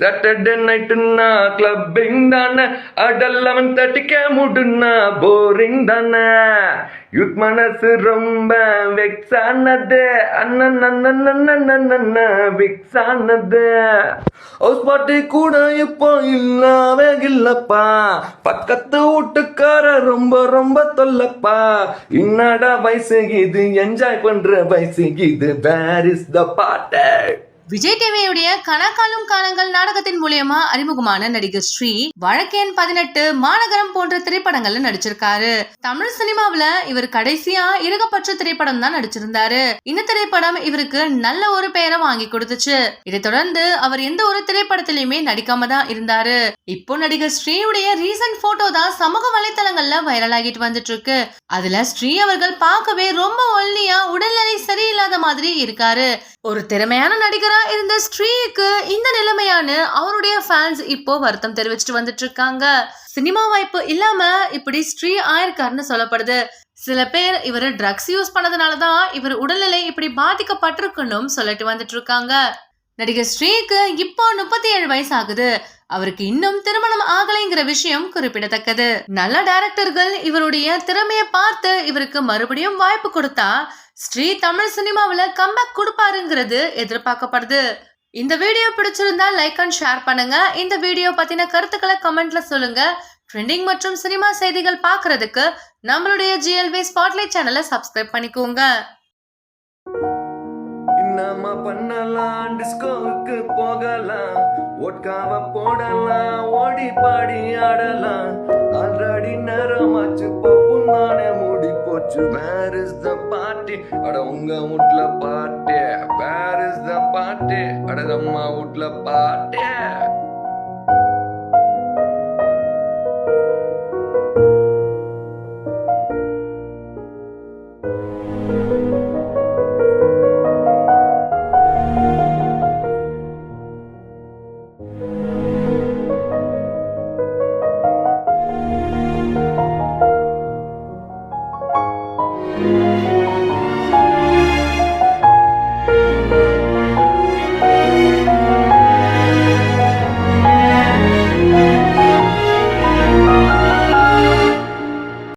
Saturday நைட்டுன்னா clubbing தானே, அட 11:30 முடுன்னா boring தானே. யூத் மனசு ரொம்ப வெக்ஸ் ஆனது, அண்ணன் விக்ஸ் ஆனது. ஹவுஸ் பார்ட்டி கூட இப்போ இல்லாவே இல்லப்பா, பக்கத்து வீட்டுக்கார ரொம்ப ரொம்ப தொல்லப்பா. என்னடா வயசு இது, என்ஜாய் பண்ற வயசு இது, where is the party? Vijay டிவியுடைய கணக்காலும் காலங்கள் நாடகத்தின் மூலியமா அறிமுகமான நடிகர் ஸ்ரீ வழக்கெண் 18, மாநகரம் போன்ற திரைப்படங்கள்ல நடிச்சிருக்காரு. தமிழ் சினிமாவில இவர் கடைசியா இருகப்பற்ற திரைப்படம் தான் நடிச்சிருந்தாரு. இந்த திரைப்படம் இவருக்கு நல்ல ஒரு பெயரை வாங்கி கொடுத்துச்சு. இதை தொடர்ந்து அவர் எந்த ஒரு திரைப்படத்திலயுமே நடிக்காம தான் இருந்தாரு. இப்போ நடிகர் ஸ்ரீயுடைய ரீசன்ட் போட்டோ தான் சமூக வலைத்தளங்கள்ல வைரல் ஆகிட்டு வந்துட்டு இருக்கு. அதுல ஸ்ரீ அவர்கள் பார்க்கவே ரொம்ப ஒல்லியா, உடல்நிலை சரியில்லாத மாதிரி இருக்காரு. ஒரு திறமையான நடிகரா இருந்த ஸ்ரீக்கு இந்த நிலைமையான அவருடைய ஃபேன்ஸ் இப்போ வருத்தம் தெரிவிச்சுட்டு வந்துட்டு இருக்காங்க. சினிமா வாய்ப்பு இல்லாம இப்படி ஸ்ரீ ஆயிருக்காருன்னு சொல்லப்படுது. சில பேர் இவர் ட்ரக்ஸ் யூஸ் பண்ணதுனாலதான் இவர் உடல்நிலை இப்படி பாதிக்கப்பட்டிருக்குன்னு சொல்லிட்டு வந்துட்டு இருக்காங்க. நடிகர் ஸ்ரீக்கு இப்போ 37 வயசு ஆகுது. அவருக்கு இன்னும் திருமணம் ஆகலைங்கிற விஷயம் குறிப்பிடத்தக்கது. நல்ல டைரக்டர்கள் இவருடைய திறமையை பார்த்து இவருக்கு மறுபடியும் வாய்ப்பு கொடுத்தா ஸ்ரீ தமிழ் சினிமாவில கம்பேக் கொடுப்பாருங்கிறது எதிர்பார்க்கப்படுது. இந்த வீடியோ பிடிச்சிருந்தா லைக் அண்ட் ஷேர் பண்ணுங்க. இந்த வீடியோ பத்தின கருத்துக்களை கமெண்ட்ல சொல்லுங்க. ட்ரெண்டிங் மற்றும் சினிமா செய்திகள் பார்க்கறதுக்கு நம்மளுடைய GLV ஸ்பாட்லைட் சேனலை சப்ஸ்கிரைப் பண்ணிக்கோங்க. நம்ம பண்ணலாம், டிஸ்கோவுக்கு போகலாம், ஓட்காவ போடலாம், ஓடி பாடி ஆடலாம். ஆல்ரெடி நேரமாச்சு, பப்பு நானே மூடி போச்சு. Where is the party? அட உங்க வீட்ல party. Where is the party? அட அம்மா வீட்ல பார்ட்டி.